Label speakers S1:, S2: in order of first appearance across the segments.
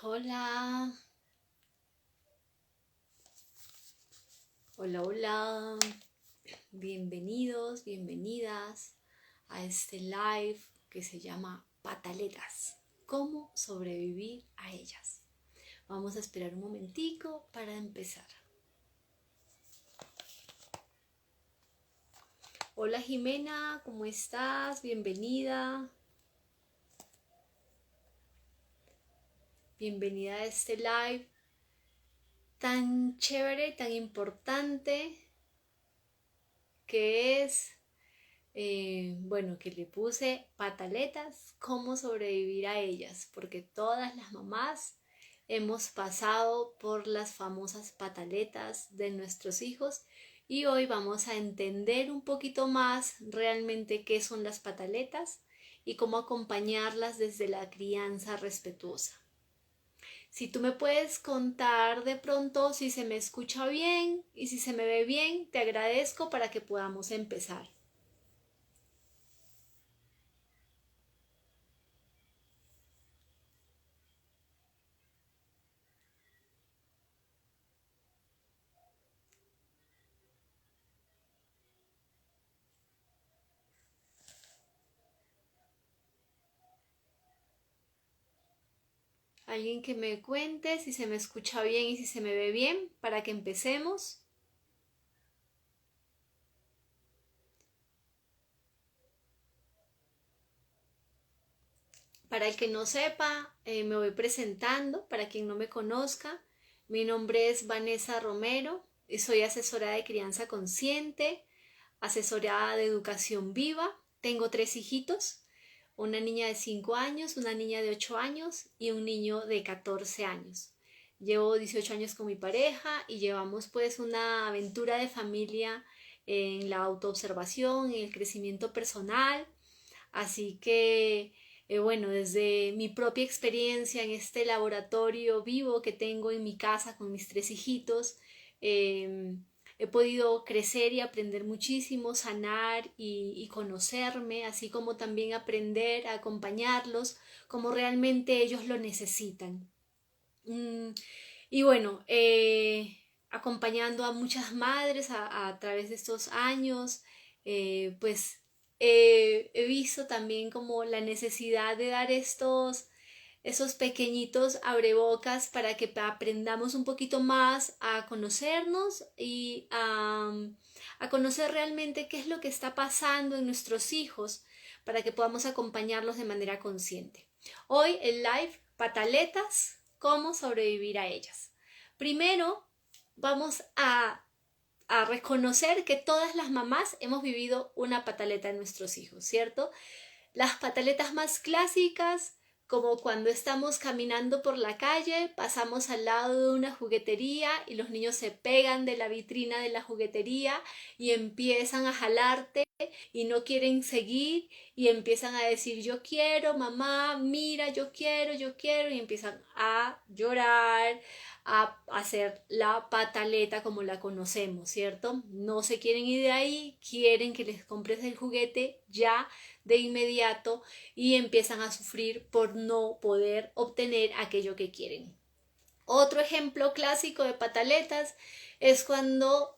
S1: Hola, hola, bienvenidos, bienvenidas a este live que se llama Pataletas, ¿cómo sobrevivir a ellas? Vamos a esperar un momentico para empezar. Hola Jimena, ¿cómo estás? Bienvenida. Bienvenida a este live tan chévere, tan importante que es, que le puse pataletas, cómo sobrevivir a ellas, porque todas las mamás hemos pasado por las famosas pataletas de nuestros hijos y hoy vamos a entender un poquito más realmente qué son las pataletas y cómo acompañarlas desde la crianza respetuosa. Si tú me puedes contar de pronto si se me escucha bien y si se me ve bien, te agradezco para que podamos empezar. Alguien que me cuente si se me escucha bien y si se me ve bien para que empecemos. Para el que no sepa, me voy presentando. Para quien no me conozca, mi nombre es Vanessa Romero y soy asesora de crianza consciente, asesora de educación viva. Tengo 3 hijitos, una niña de 5 años, una niña de 8 años y un niño de 14 años. Llevo 18 años con mi pareja y llevamos pues una aventura de familia en la autoobservación, en el crecimiento personal. Así que, desde mi propia experiencia en este laboratorio vivo que tengo en mi casa con mis 3 hijitos, eh, he podido crecer y aprender muchísimo, sanar y conocerme, así como también aprender a acompañarlos como realmente ellos lo necesitan. Mm, y bueno, acompañando a muchas madres a través de estos años, pues he visto también como la necesidad de dar esos pequeñitos abrebocas para que aprendamos un poquito más a conocernos y a conocer realmente qué es lo que está pasando en nuestros hijos para que podamos acompañarlos de manera consciente. Hoy el live pataletas, cómo sobrevivir a ellas. Primero vamos a reconocer que todas las mamás hemos vivido una pataleta en nuestros hijos, ¿cierto? Las pataletas más clásicas, como cuando estamos caminando por la calle, pasamos al lado de una juguetería y los niños se pegan de la vitrina de la juguetería y empiezan a jalarte y no quieren seguir y empiezan a decir yo quiero, mamá, mira, yo quiero y empiezan a llorar, a hacer la pataleta como la conocemos, ¿cierto? No se quieren ir de ahí, quieren que les compres el juguete ya de inmediato y empiezan a sufrir por no poder obtener aquello que quieren. Otro ejemplo clásico de pataletas es cuando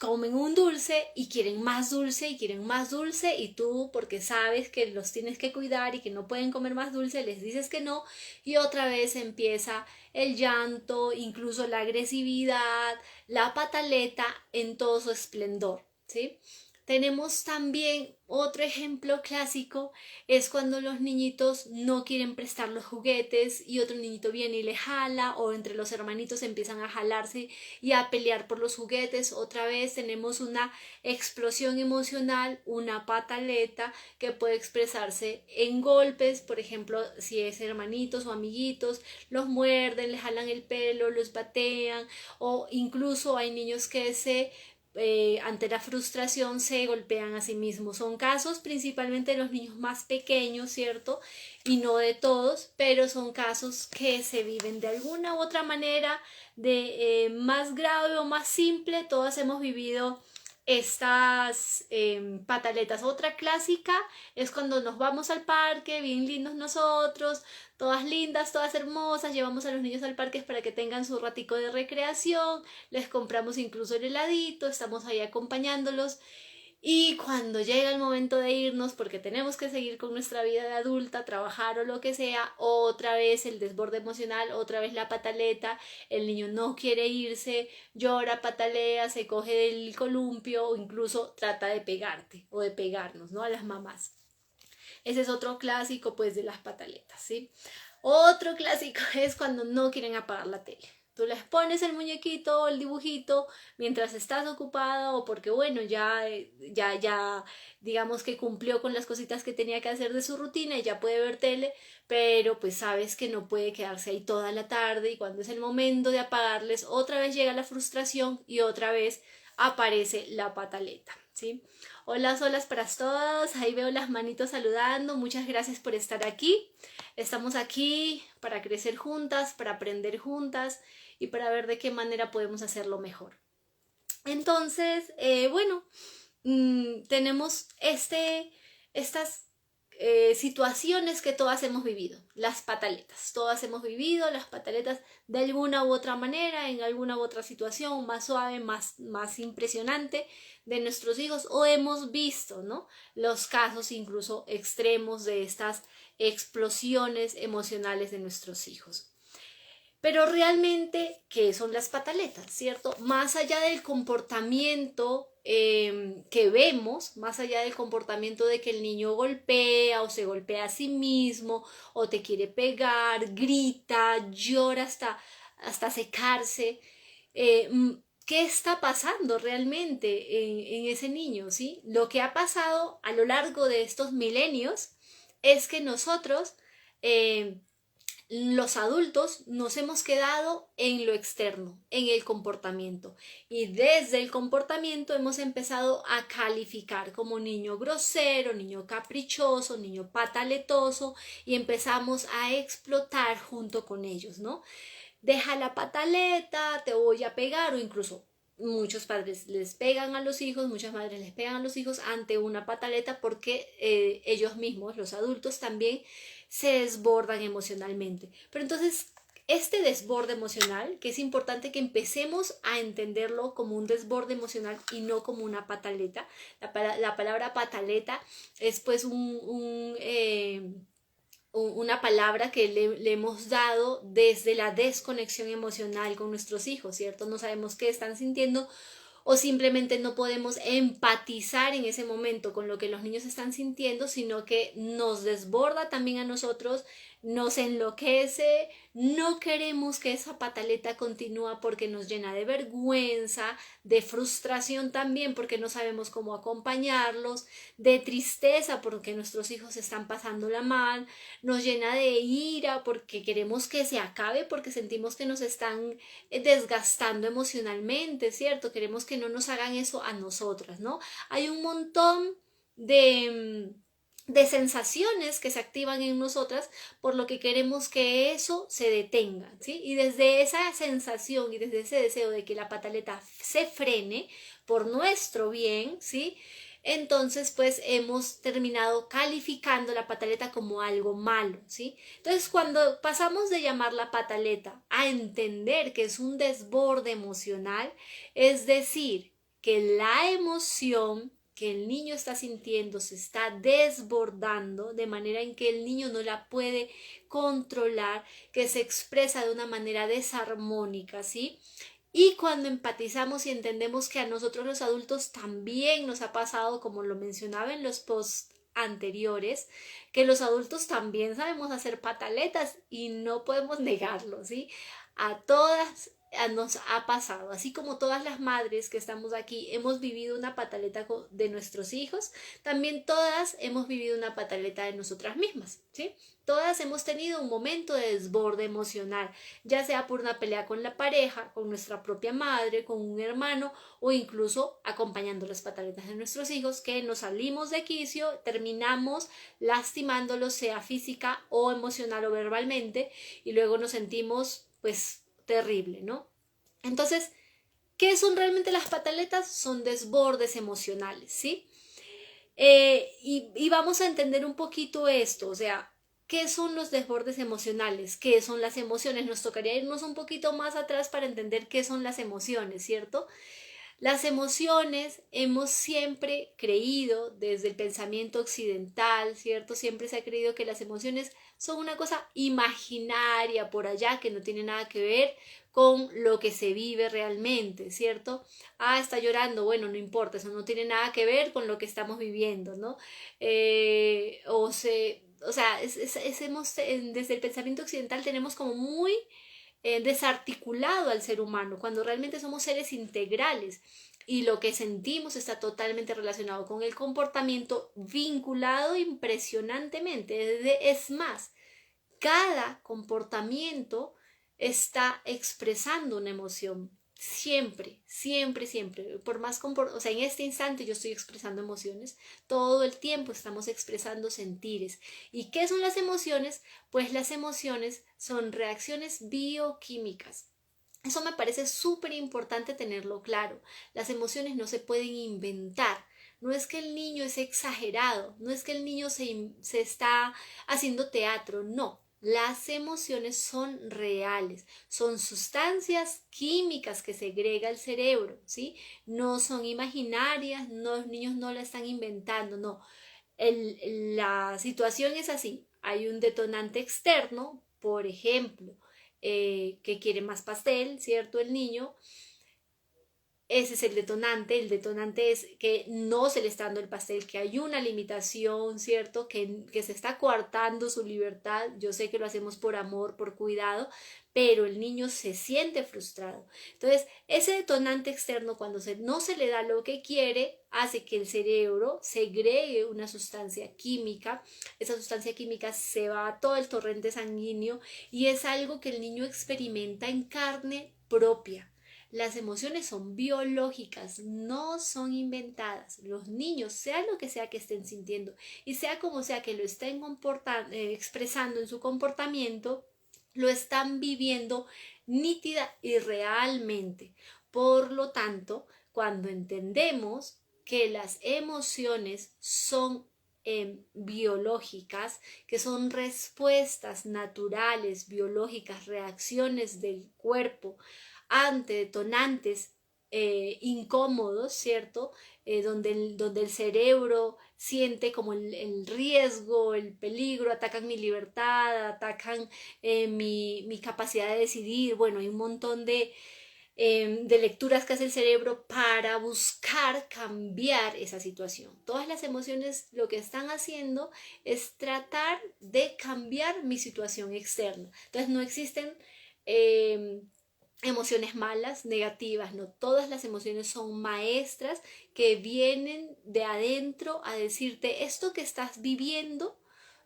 S1: comen un dulce y quieren más dulce y quieren más dulce y tú, porque sabes que los tienes que cuidar y que no pueden comer más dulce, les dices que no y otra vez empieza el llanto, incluso la agresividad, la pataleta en todo su esplendor, ¿sí? Tenemos también otro ejemplo clásico, es cuando los niñitos no quieren prestar los juguetes y otro niñito viene y le jala, o entre los hermanitos empiezan a jalarse y a pelear por los juguetes. Otra vez tenemos una explosión emocional, una pataleta que puede expresarse en golpes, por ejemplo, si es hermanitos o amiguitos, los muerden, les jalan el pelo, los batean, o incluso hay niños que ante la frustración se golpean a sí mismos. Son casos principalmente de los niños más pequeños, ¿cierto? Y no de todos, pero son casos que se viven de alguna u otra manera, de más grave o más simple. Todas hemos vivido estas pataletas. Otra clásica es cuando nos vamos al parque, bien lindos nosotros, todas lindas, todas hermosas, llevamos a los niños al parque para que tengan su ratico de recreación, les compramos incluso el heladito, estamos ahí acompañándolos. Y cuando llega el momento de irnos, porque tenemos que seguir con nuestra vida de adulta, trabajar o lo que sea, otra vez el desborde emocional, otra vez la pataleta, el niño no quiere irse, llora, patalea, se coge del columpio o incluso trata de pegarte o de pegarnos, ¿no? A las mamás. Ese es otro clásico, pues, de las pataletas, ¿sí? Otro clásico es cuando no quieren apagar la tele. Tú les pones el muñequito o el dibujito mientras estás ocupada o porque, bueno, ya, digamos que cumplió con las cositas que tenía que hacer de su rutina y ya puede ver tele, pero pues sabes que no puede quedarse ahí toda la tarde y cuando es el momento de apagarles, otra vez llega la frustración y otra vez aparece la pataleta, ¿sí? Hola, hola para todos, ahí veo las manitos saludando, muchas gracias por estar aquí. Estamos aquí para crecer juntas, para aprender juntas y para ver de qué manera podemos hacerlo mejor. Entonces, bueno, tenemos estas situaciones que todas hemos vivido, las pataletas, todas hemos vivido las pataletas de alguna u otra manera, en alguna u otra situación más suave, más impresionante de nuestros hijos o hemos visto, ¿no? Los casos incluso extremos de estas explosiones emocionales de nuestros hijos. Pero realmente, ¿qué son las pataletas? ¿Cierto? Más allá del comportamiento que vemos, más allá del comportamiento de que el niño golpea o se golpea a sí mismo o te quiere pegar, grita, llora hasta secarse, ¿qué está pasando realmente en ese niño? ¿Sí? Lo que ha pasado a lo largo de estos milenios es que nosotros los adultos nos hemos quedado en lo externo, en el comportamiento. Y desde el comportamiento hemos empezado a calificar como niño grosero, niño caprichoso, niño pataletoso y empezamos a explotar junto con ellos, ¿no? Deja la pataleta, te voy a pegar o incluso muchos padres les pegan a los hijos, muchas madres les pegan a los hijos ante una pataleta porque ellos mismos, los adultos también se desbordan emocionalmente. Pero entonces, este desborde emocional, que es importante que empecemos a entenderlo como un desborde emocional y no como una pataleta. La palabra pataleta es pues una palabra que le hemos dado desde la desconexión emocional con nuestros hijos, ¿cierto? No sabemos qué están sintiendo o simplemente no podemos empatizar en ese momento con lo que los niños están sintiendo, sino que nos desborda también a nosotros, nos enloquece, no queremos que esa pataleta continúe porque nos llena de vergüenza, de frustración también porque no sabemos cómo acompañarlos, de tristeza porque nuestros hijos están pasándola mal, nos llena de ira porque queremos que se acabe porque sentimos que nos están desgastando emocionalmente, ¿cierto? Queremos que no nos hagan eso a nosotras, ¿no? Hay un montón de sensaciones que se activan en nosotras, por lo que queremos que eso se detenga, ¿sí? Y desde esa sensación y desde ese deseo de que la pataleta se frene por nuestro bien, ¿sí? Entonces pues hemos terminado calificando la pataleta como algo malo, ¿sí? Entonces cuando pasamos de llamar la pataleta a entender que es un desborde emocional, es decir, que la emoción que el niño está sintiendo se está desbordando de manera en que el niño no la puede controlar, que se expresa de una manera desarmónica, ¿sí? Y cuando empatizamos y entendemos que a nosotros los adultos también nos ha pasado, como lo mencionaba en los posts anteriores, que los adultos también sabemos hacer pataletas y no podemos negarlo, ¿sí? A todas nos ha pasado, así como todas las madres que estamos aquí hemos vivido una pataleta de nuestros hijos, también todas hemos vivido una pataleta de nosotras mismas, ¿sí? Todas hemos tenido un momento de desborde emocional, ya sea por una pelea con la pareja, con nuestra propia madre, con un hermano o incluso acompañando las pataletas de nuestros hijos, que nos salimos de quicio, terminamos lastimándolos, sea física o emocional o verbalmente, y luego nos sentimos pues terrible, ¿no? Entonces, ¿Qué son realmente las pataletas? Son desbordes emocionales, ¿sí? Y vamos a entender un poquito esto, o sea, ¿qué son los desbordes emocionales? ¿Qué son las emociones? Nos tocaría irnos un poquito más atrás para entender qué son las emociones, ¿cierto? Las emociones hemos siempre creído desde el pensamiento occidental, ¿cierto? Siempre se ha creído que las emociones son una cosa imaginaria por allá que no tiene nada que ver con lo que se vive realmente, ¿cierto? Ah, está llorando, bueno, no importa, eso no tiene nada que ver con lo que estamos viviendo, ¿no? O sea, desde el pensamiento occidental tenemos como muy desarticulado al ser humano, cuando realmente somos seres integrales y lo que sentimos está totalmente relacionado con el comportamiento, vinculado impresionantemente. Es más, cada comportamiento está expresando una emoción. Siempre, siempre, siempre. Por más o sea, en este instante yo estoy expresando emociones. Todo el tiempo estamos expresando sentires. ¿Y qué son las emociones? Pues las emociones son reacciones bioquímicas. Eso me parece súper importante tenerlo claro. Las emociones no se pueden inventar. No es que el niño es exagerado, no es que el niño se está haciendo teatro, no. Las emociones son reales, son sustancias químicas que segrega el cerebro, ¿sí? No son imaginarias, los niños no la están inventando, no. La situación es así, hay un detonante externo, por ejemplo, que quiere más pastel, ¿cierto? El niño, ese es el detonante es que no se le está dando el pastel, que hay una limitación, ¿cierto? Que se está coartando su libertad. Yo sé que lo hacemos por amor, por cuidado, pero el niño se siente frustrado. Entonces, ese detonante externo, cuando no se le da lo que quiere, hace que el cerebro segregue una sustancia química. Esa sustancia química se va a todo el torrente sanguíneo y es algo que el niño experimenta en carne propia. Las emociones son biológicas, no son inventadas. Los niños, sea lo que sea que estén sintiendo y sea como sea que lo estén expresando en su comportamiento, lo están viviendo nítida y realmente. Por lo tanto, cuando entendemos que las emociones son biológicas, que son respuestas naturales, biológicas, reacciones del cuerpo ante detonantes incómodos, ¿cierto? Donde el cerebro siente como el riesgo, el peligro, atacan mi libertad, atacan mi capacidad de decidir. Bueno, hay un montón de lecturas que hace el cerebro para buscar cambiar esa situación. Todas las emociones lo que están haciendo es tratar de cambiar mi situación externa. Entonces no existen eh, emociones malas, negativas, no, todas las emociones son maestras que vienen de adentro a decirte esto que estás viviendo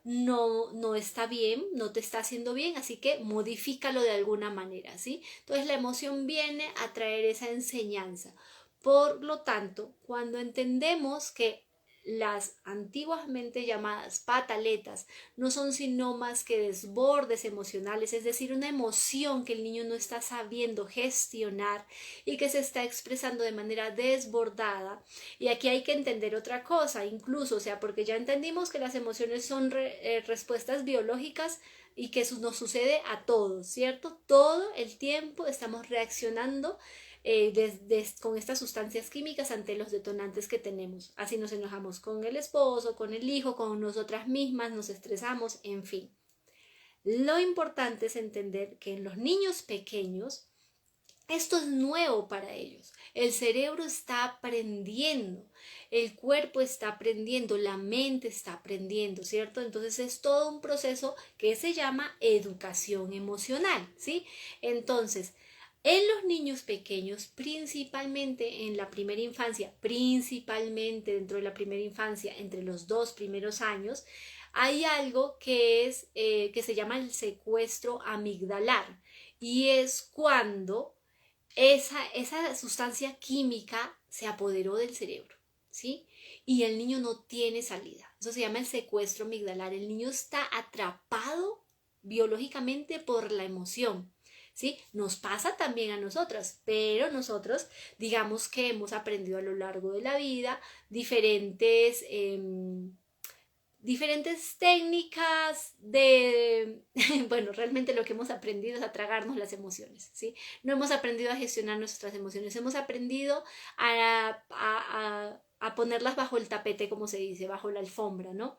S1: no está bien, no te está haciendo bien, así que modifícalo de alguna manera, ¿sí? Entonces la emoción viene a traer esa enseñanza. Por lo tanto, cuando entendemos que las antiguamente llamadas pataletas no son sino más que desbordes emocionales, es decir, una emoción que el niño no está sabiendo gestionar y que se está expresando de manera desbordada. Y aquí hay que entender otra cosa, incluso, o sea, porque ya entendimos que las emociones son respuestas biológicas y que eso nos sucede a todos, ¿cierto? Todo el tiempo estamos reaccionando con estas sustancias químicas ante los detonantes que tenemos. Así nos enojamos con el esposo, con el hijo, con nosotras mismas, nos estresamos, en fin. Lo importante es entender que en los niños pequeños esto es nuevo para ellos. El cerebro está aprendiendo, el cuerpo está aprendiendo, la mente está aprendiendo, ¿cierto? Entonces es todo un proceso que se llama educación emocional, ¿sí? Entonces, en los niños pequeños, principalmente en la primera infancia, principalmente dentro de la primera infancia, entre los 2 primeros años, hay algo que se llama el secuestro amigdalar y es cuando esa sustancia química se apoderó del cerebro, ¿sí? Y el niño no tiene salida. Eso se llama el secuestro amigdalar. El niño está atrapado biológicamente por la emoción. ¿sí? Nos pasa también a nosotras, pero nosotros digamos que hemos aprendido a lo largo de la vida diferentes técnicas de, bueno, realmente lo que hemos aprendido es a tragarnos las emociones, ¿sí? No hemos aprendido a gestionar nuestras emociones, hemos aprendido a ponerlas bajo el tapete, como se dice, bajo la alfombra, ¿no?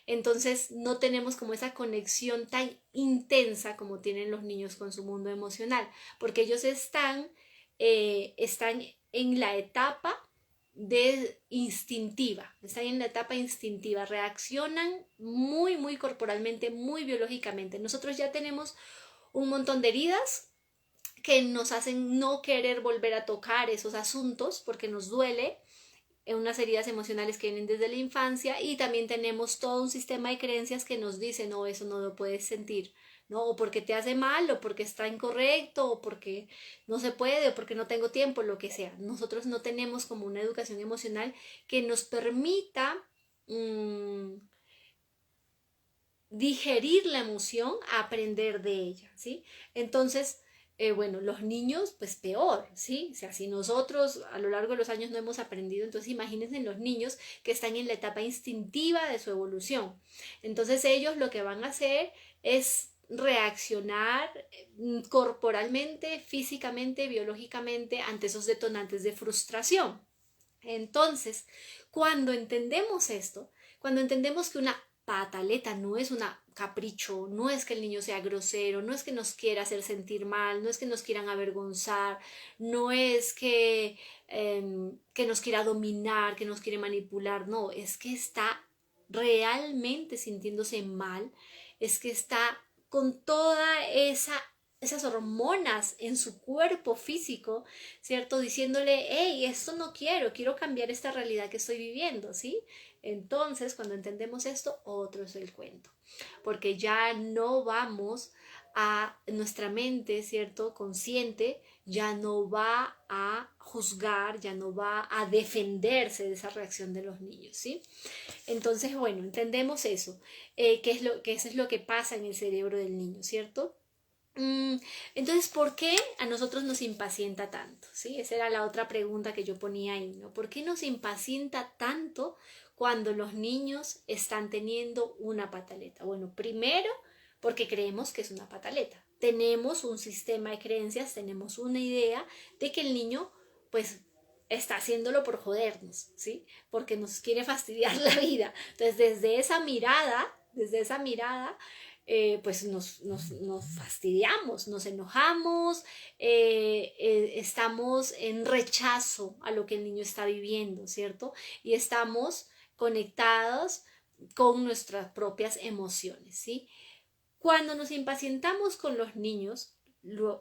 S1: Entonces no tenemos como esa conexión tan intensa como tienen los niños con su mundo emocional, porque ellos están en la etapa están en la etapa instintiva, reaccionan muy, muy corporalmente, muy biológicamente. Nosotros ya tenemos un montón de heridas que nos hacen no querer volver a tocar esos asuntos porque nos duele, unas heridas emocionales que vienen desde la infancia, y también tenemos todo un sistema de creencias que nos dice, no, eso no lo puedes sentir, ¿no? O porque te hace mal, o porque está incorrecto, o porque no se puede, o porque no tengo tiempo, lo que sea. Nosotros no tenemos como una educación emocional que nos permita digerir la emoción, aprender de ella, ¿sí? Entonces, bueno, los niños, pues peor, ¿sí? O sea, si nosotros a lo largo de los años no hemos aprendido, entonces imagínense en los niños que están en la etapa instintiva de su evolución. Entonces ellos lo que van a hacer es reaccionar corporalmente, físicamente, biológicamente ante esos detonantes de frustración. Entonces, cuando entendemos esto, cuando entendemos que una pataleta no es un capricho, no es que el niño sea grosero, no es que nos quiera hacer sentir mal, no es que nos quieran avergonzar, no es que nos quiera dominar, que nos quiere manipular, no, es que está realmente sintiéndose mal, es que está con toda esas hormonas en su cuerpo físico, ¿cierto? Diciéndole, hey, esto no quiero cambiar esta realidad que estoy viviendo, ¿sí? Entonces, cuando entendemos esto, otro es el cuento, porque ya no vamos a nuestra mente, ¿cierto? Consciente, ya no va a juzgar, ya no va a defenderse de esa reacción de los niños, ¿sí? Entonces, bueno, entendemos eso, que eso es lo que pasa en el cerebro del niño, ¿cierto? Entonces, ¿por qué a nosotros nos impacienta tanto? ¿Sí? Esa era la otra pregunta que yo ponía ahí, ¿no? ¿Por qué nos impacienta tanto cuando los niños están teniendo una pataleta? Bueno, primero, porque creemos que es una pataleta. Tenemos un sistema de creencias, tenemos una idea de que el niño, pues, está haciéndolo por jodernos, ¿sí? Porque nos quiere fastidiar la vida. Entonces, desde esa mirada, pues nos fastidiamos, nos enojamos, estamos en rechazo a lo que el niño está viviendo, ¿cierto? Y estamos conectados con nuestras propias emociones, ¿sí? Cuando nos impacientamos con los niños,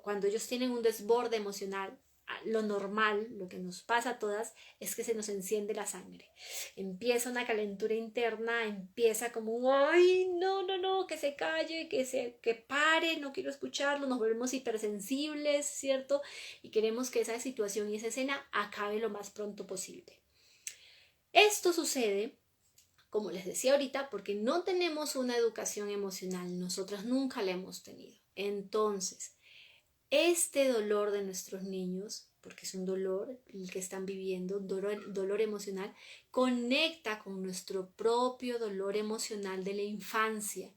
S1: cuando ellos tienen un desborde emocional, lo normal, lo que nos pasa a todas, es que se nos enciende la sangre. Empieza una calentura interna, empieza como un, ay, no, no, no, que se calle, que pare, no quiero escucharlo, nos volvemos hipersensibles, ¿cierto? Y queremos que esa situación y esa escena acabe lo más pronto posible. Esto sucede, como les decía ahorita, porque no tenemos una educación emocional, nosotras nunca la hemos tenido. Entonces, este dolor de nuestros niños, porque es un dolor el que están viviendo, dolor emocional, conecta con nuestro propio dolor emocional de la infancia.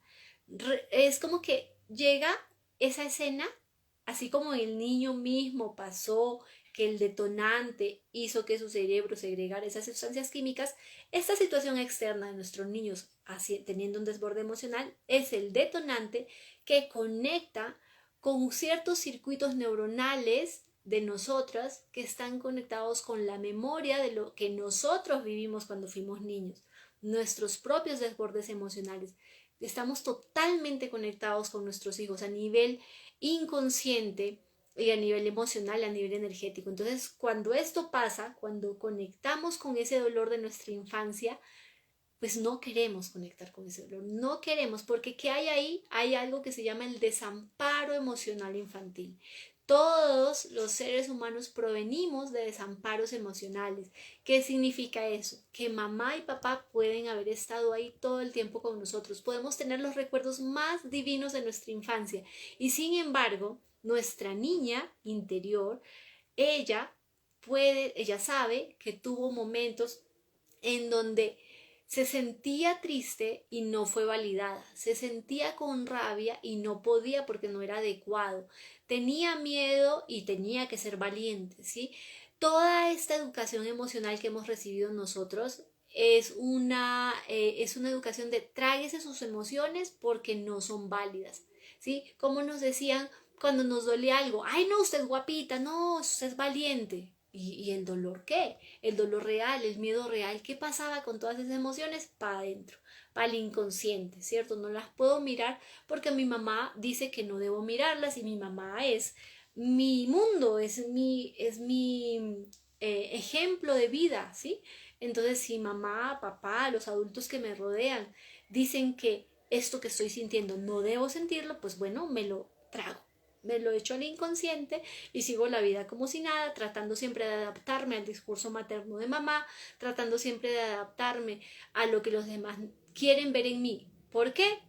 S1: Es como que llega esa escena, así como el niño mismo pasó, que el detonante hizo que su cerebro segregara esas sustancias químicas, esta situación externa de nuestros niños teniendo un desborde emocional es el detonante que conecta con ciertos circuitos neuronales de nosotras que están conectados con la memoria de lo que nosotros vivimos cuando fuimos niños, nuestros propios desbordes emocionales. Estamos totalmente conectados con nuestros hijos a nivel inconsciente y a nivel emocional, a nivel energético. Entonces, cuando esto pasa, cuando conectamos con ese dolor de nuestra infancia, pues no queremos conectar con ese dolor, no queremos, porque ¿qué hay ahí? Hay algo que se llama el desamparo emocional infantil. Todos los seres humanos provenimos de desamparos emocionales. ¿Qué significa eso? Que mamá y papá pueden haber estado ahí todo el tiempo con nosotros, podemos tener los recuerdos más divinos de nuestra infancia y sin embargo, nuestra niña interior, ella sabe que tuvo momentos en donde se sentía triste y no fue validada, se sentía con rabia y no podía porque no era adecuado, tenía miedo y tenía que ser valiente, ¿sí? Toda esta educación emocional que hemos recibido nosotros es una educación de tráguese sus emociones porque no son válidas, ¿sí? Como nos decían cuando nos duele algo, ay no, usted es guapita, no, usted es valiente. ¿Y el dolor qué? El dolor real, el miedo real, ¿qué pasaba con todas esas emociones? Para adentro, para el inconsciente, ¿cierto? No las puedo mirar porque mi mamá dice que no debo mirarlas y mi mamá es mi mundo, es mi ejemplo de vida, ¿sí? Entonces, si mamá, papá, los adultos que me rodean dicen que esto que estoy sintiendo no debo sentirlo, pues bueno, me lo trago, me lo echo al inconsciente y sigo la vida como si nada, tratando siempre de adaptarme al discurso materno de mamá, tratando siempre de adaptarme a lo que los demás quieren ver en mí. ¿Por qué?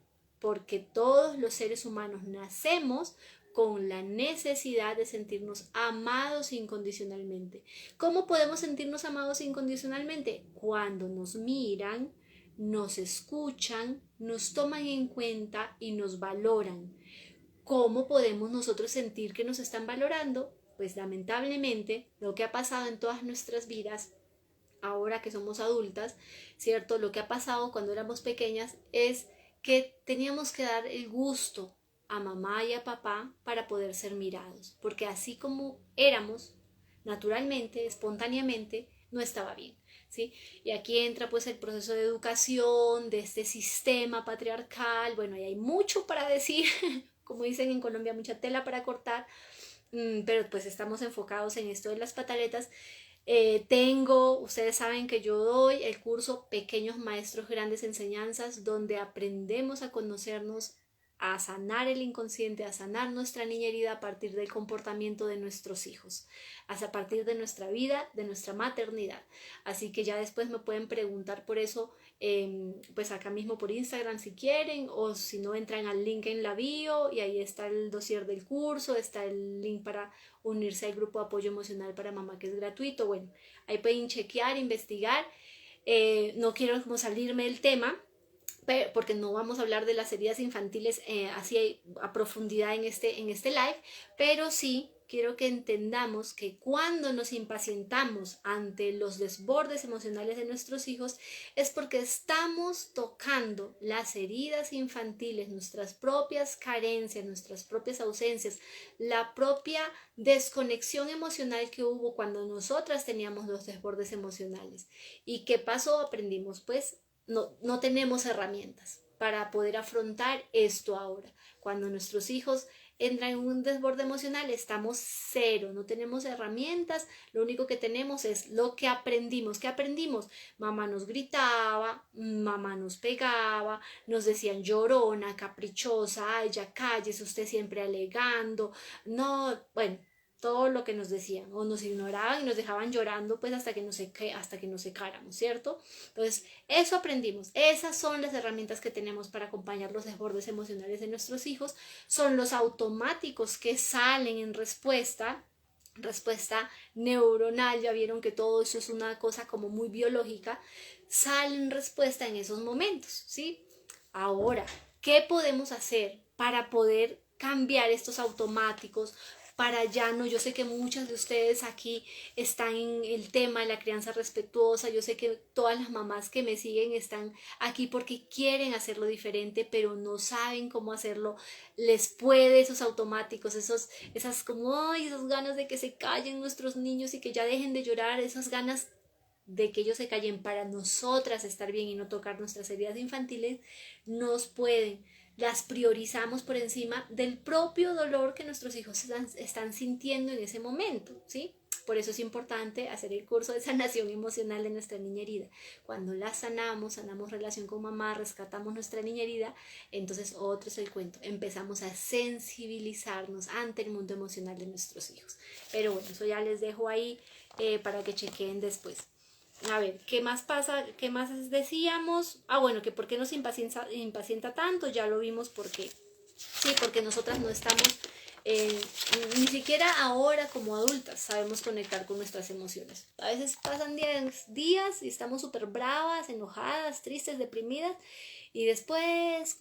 S1: Porque todos los seres humanos nacemos con la necesidad de sentirnos amados incondicionalmente. ¿Cómo podemos sentirnos amados incondicionalmente? Cuando nos miran, nos escuchan, nos toman en cuenta y nos valoran. ¿Cómo podemos nosotros sentir que nos están valorando? Pues lamentablemente lo que ha pasado en todas nuestras vidas, ahora que somos adultas, ¿cierto? Lo que ha pasado cuando éramos pequeñas es que teníamos que dar el gusto a mamá y a papá para poder ser mirados, porque así como éramos, naturalmente, espontáneamente, no estaba bien, ¿sí? Y aquí entra pues el proceso de educación, de este sistema patriarcal, bueno, y hay mucho para decir, como dicen en Colombia, mucha tela para cortar, pero pues estamos enfocados en esto de las pataletas. Ustedes saben que yo doy el curso Pequeños Maestros Grandes Enseñanzas, donde aprendemos a conocernos, a sanar el inconsciente, a sanar nuestra niña herida a partir del comportamiento de nuestros hijos, a partir de nuestra vida, de nuestra maternidad. Así que ya después me pueden preguntar por eso, pues acá mismo por Instagram si quieren, o si no entran al link en la bio y ahí está el dossier del curso, está el link para unirse al grupo de apoyo emocional para mamá que es gratuito. Bueno, ahí pueden chequear, investigar. No quiero como salirme del tema, porque no vamos a hablar de las heridas infantiles así a profundidad en este live, pero sí quiero que entendamos que cuando nos impacientamos ante los desbordes emocionales de nuestros hijos es porque estamos tocando las heridas infantiles, nuestras propias carencias, nuestras propias ausencias, la propia desconexión emocional que hubo cuando nosotras teníamos los desbordes emocionales. ¿Y qué pasó? Aprendimos pues no tenemos herramientas para poder afrontar esto ahora. Cuando nuestros hijos entran en un desborde emocional, estamos cero, no tenemos herramientas, lo único que tenemos es lo que aprendimos. ¿Qué aprendimos? Mamá nos gritaba, mamá nos pegaba, nos decían llorona, caprichosa, ay, ya cállese, usted siempre alegando, no, bueno, todo lo que nos decían, o nos ignoraban y nos dejaban llorando pues hasta que nos secáramos, ¿cierto? Entonces, eso aprendimos, esas son las herramientas que tenemos para acompañar los desbordes emocionales de nuestros hijos, son los automáticos que salen en respuesta neuronal, ya vieron que todo eso es una cosa como muy biológica, sale en respuesta en esos momentos, ¿sí? Ahora, ¿qué podemos hacer para poder cambiar estos automáticos? Para ya no, yo sé que muchas de ustedes aquí están en el tema de la crianza respetuosa, yo sé que todas las mamás que me siguen están aquí porque quieren hacerlo diferente, pero no saben cómo hacerlo, les puede esos automáticos, esas como, ay, esas ganas de que se callen nuestros niños y que ya dejen de llorar, esas ganas de que ellos se callen para nosotras estar bien y no tocar nuestras heridas infantiles, nos pueden, las priorizamos por encima del propio dolor que nuestros hijos están sintiendo en ese momento, ¿sí? Por eso es importante hacer el curso de sanación emocional de nuestra niña herida. Cuando la sanamos relación con mamá, rescatamos nuestra niña herida, entonces otro es el cuento. Empezamos a sensibilizarnos ante el mundo emocional de nuestros hijos. Pero bueno, eso ya les dejo ahí para que chequeen después. A ver, ¿qué más pasa? ¿Qué más decíamos? Bueno, que por qué nos impacienta tanto, ya lo vimos porque, sí, porque nosotras no estamos eh, ni siquiera ahora como adultas sabemos conectar con nuestras emociones. A veces pasan días y estamos súper bravas, enojadas, tristes, deprimidas y después,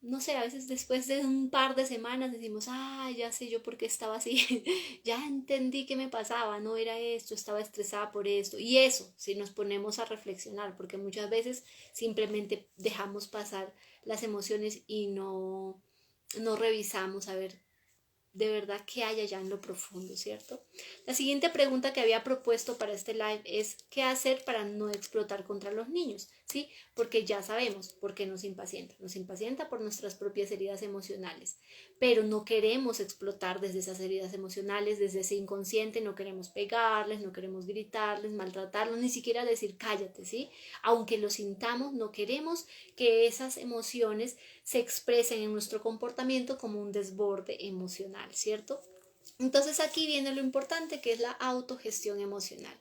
S1: no sé, a veces después de un par de semanas decimos, ya sé yo por qué estaba así, ya entendí qué me pasaba, no era esto, estaba estresada por esto. Y eso, si nos ponemos a reflexionar, porque muchas veces simplemente dejamos pasar las emociones y no revisamos a ver de verdad qué hay allá en lo profundo, ¿cierto? La siguiente pregunta que había propuesto para este live es ¿qué hacer para no explotar contra los niños? ¿Sí? Porque ya sabemos por qué nos impacienta. Nos impacienta por nuestras propias heridas emocionales, pero no queremos explotar desde esas heridas emocionales, desde ese inconsciente, no queremos pegarles, no queremos gritarles, maltratarlos, ni siquiera decir cállate, ¿sí? Aunque lo sintamos, no queremos que esas emociones se expresen en nuestro comportamiento como un desborde emocional, ¿cierto? Entonces aquí viene lo importante que es la autogestión emocional.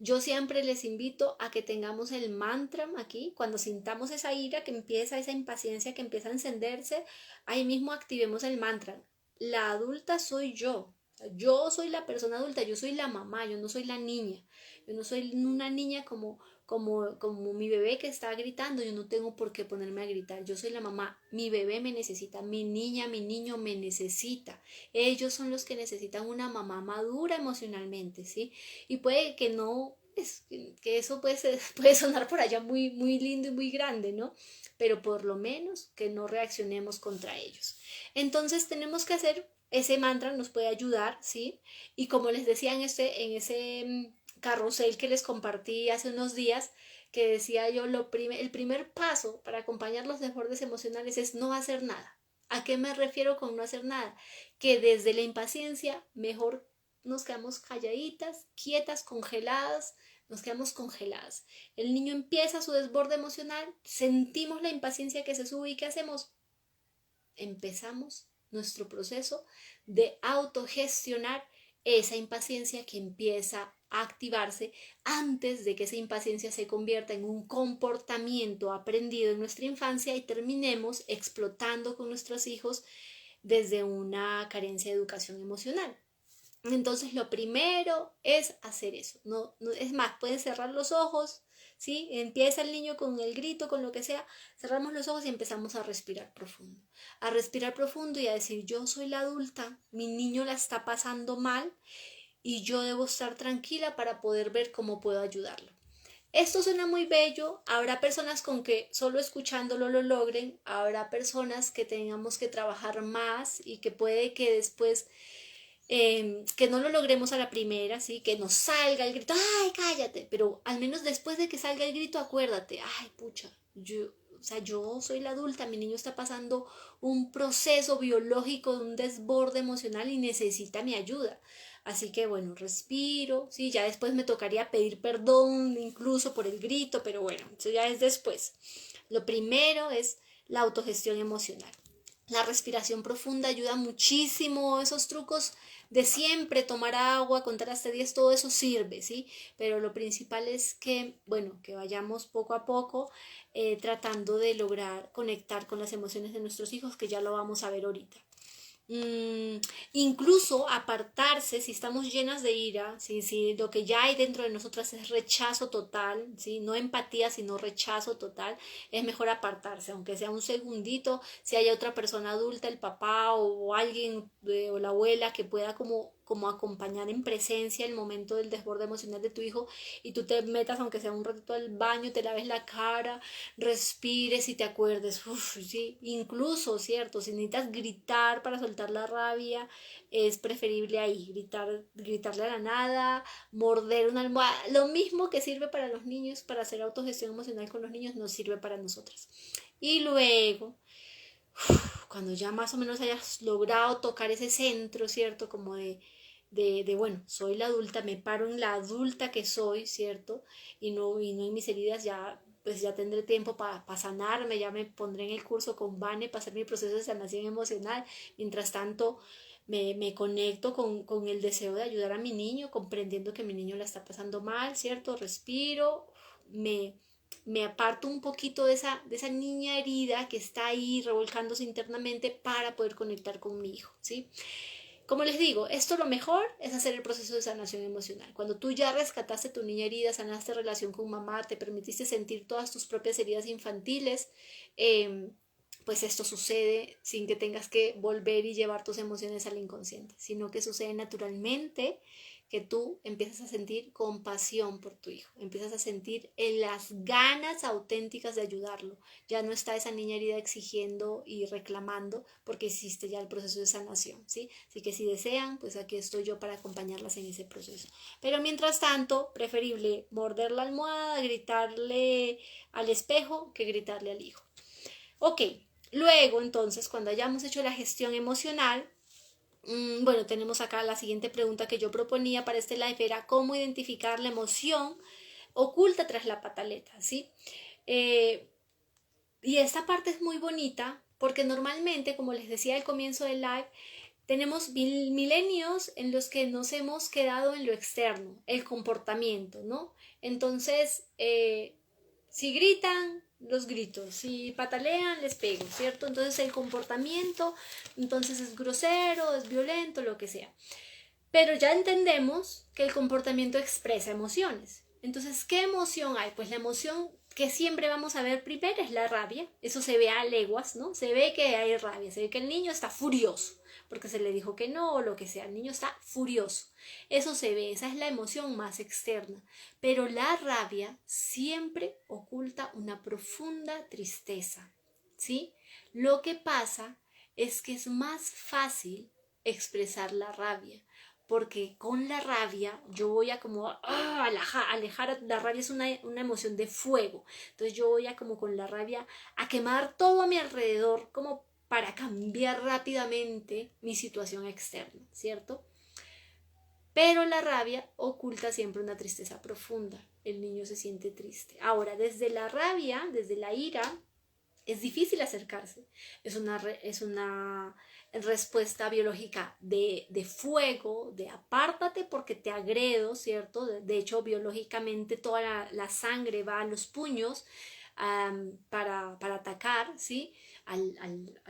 S1: Yo siempre les invito a que tengamos el mantra aquí, cuando sintamos esa ira que empieza, esa impaciencia que empieza a encenderse, ahí mismo activemos el mantra. La adulta soy yo. Yo soy la persona adulta, yo soy la mamá, yo no soy la niña. Yo no soy una niña como mi bebé que está gritando, yo no tengo por qué ponerme a gritar. Yo soy la mamá, mi bebé me necesita, mi niña, mi niño me necesita. Ellos son los que necesitan una mamá madura emocionalmente, ¿sí? Y puede que no, que eso puede sonar por allá muy, muy lindo y muy grande, ¿no? Pero por lo menos que no reaccionemos contra ellos. Entonces tenemos que hacer, ese mantra nos puede ayudar, ¿sí? Y como les decía en ese carrusel que les compartí hace unos días, que decía yo, el primer paso para acompañar los desbordes emocionales es no hacer nada. ¿A qué me refiero con no hacer nada? Que desde la impaciencia mejor nos quedamos calladitas, quietas, congeladas, nos quedamos congeladas. El niño empieza su desborde emocional, sentimos la impaciencia que se sube y ¿qué hacemos? Empezamos nuestro proceso de autogestionar esa impaciencia que empieza a activarse antes de que esa impaciencia se convierta en un comportamiento aprendido en nuestra infancia y terminemos explotando con nuestros hijos desde una carencia de educación emocional. Entonces lo primero es hacer eso. Es más, pueden cerrar los ojos, ¿sí? Empieza el niño con el grito, con lo que sea, cerramos los ojos y empezamos a respirar profundo. A respirar profundo y a decir, yo soy la adulta, mi niño la está pasando mal y yo debo estar tranquila para poder ver cómo puedo ayudarlo. Esto suena muy bello, habrá personas con que solo escuchándolo lo logren, habrá personas que tengamos que trabajar más y que puede que después que no lo logremos a la primera, ¿sí? Que nos salga el grito, ¡ay, cállate! Pero al menos después de que salga el grito, acuérdate, ¡ay, pucha! Yo soy la adulta, mi niño está pasando un proceso biológico de un desborde emocional y necesita mi ayuda. Así que bueno, respiro, sí, ya después me tocaría pedir perdón incluso por el grito, pero bueno, eso ya es después. Lo primero es la autogestión emocional. La respiración profunda ayuda muchísimo, esos trucos de siempre, tomar agua, contar hasta 10, todo eso sirve, ¿sí? Pero lo principal es que, bueno, que vayamos poco a poco tratando de lograr conectar con las emociones de nuestros hijos, que ya lo vamos a ver ahorita. Incluso apartarse si estamos llenas de ira, si lo que ya hay dentro de nosotras es rechazo total, ¿sí? No empatía sino rechazo total, es mejor apartarse, aunque sea un segundito, si hay otra persona adulta, el papá o alguien o la abuela que pueda como acompañar en presencia el momento del desborde emocional de tu hijo y tú te metas aunque sea un ratito al baño, te laves la cara, respires y te acuerdes, sí, incluso, cierto, si necesitas gritar para soltar la rabia, es preferible ahí, gritarle a la nada, morder una almohada, lo mismo que sirve para los niños, para hacer autogestión emocional con los niños, nos sirve para nosotras. Y luego, cuando ya más o menos hayas logrado tocar ese centro, cierto, como bueno, soy la adulta, me paro en la adulta que soy, ¿cierto? Y no en mis heridas, ya pues ya tendré tiempo para sanarme, ya me pondré en el curso con Vane para hacer mi proceso de sanación emocional. Mientras tanto, me conecto con el deseo de ayudar a mi niño, comprendiendo que mi niño la está pasando mal, ¿cierto? Respiro, me me aparto un poquito de esa niña herida que está ahí revolcándose internamente para poder conectar con mi hijo, ¿sí? Como les digo, esto lo mejor es hacer el proceso de sanación emocional. Cuando tú ya rescataste tu niña herida, sanaste relación con mamá, te permitiste sentir todas tus propias heridas infantiles, pues esto sucede sin que tengas que volver y llevar tus emociones al inconsciente, sino que sucede naturalmente, que tú empiezas a sentir compasión por tu hijo, empiezas a sentir las ganas auténticas de ayudarlo. Ya no está esa niña herida exigiendo y reclamando porque hiciste ya el proceso de sanación, ¿sí? Así que si desean, pues aquí estoy yo para acompañarlas en ese proceso. Pero mientras tanto, preferible morder la almohada, gritarle al espejo que gritarle al hijo. Ok, luego entonces, cuando hayamos hecho la gestión emocional, bueno, tenemos acá la siguiente pregunta que yo proponía para este live, era cómo identificar la emoción oculta tras la pataleta, ¿sí? Y esta parte es muy bonita porque normalmente, como les decía al comienzo del live, tenemos milenios en los que nos hemos quedado en lo externo, el comportamiento, ¿no? Entonces, si gritan, los gritos, si patalean, les pego, ¿cierto? Entonces el comportamiento, entonces es grosero, es violento, lo que sea. Pero ya entendemos que el comportamiento expresa emociones. Entonces, ¿qué emoción hay? Pues la emoción que siempre vamos a ver primero es la rabia. Eso se ve a leguas, ¿no? Se ve que hay rabia, se ve que el niño está furioso porque se le dijo que no o lo que sea. El niño está furioso. Eso se ve, esa es la emoción más externa. Pero la rabia siempre oculta una profunda tristeza, ¿sí? Lo que pasa es que es más fácil expresar la rabia porque con la rabia yo voy a como alejar, la rabia es una emoción de fuego, entonces yo voy a como con la rabia a quemar todo a mi alrededor como para cambiar rápidamente mi situación externa, ¿cierto? Pero la rabia oculta siempre una tristeza profunda, el niño se siente triste. Ahora, desde la rabia, desde la ira, es difícil acercarse, es una respuesta biológica de fuego, de apártate porque te agredo, ¿cierto? De hecho, biológicamente toda la sangre va a los puños para atacar, ¿sí? A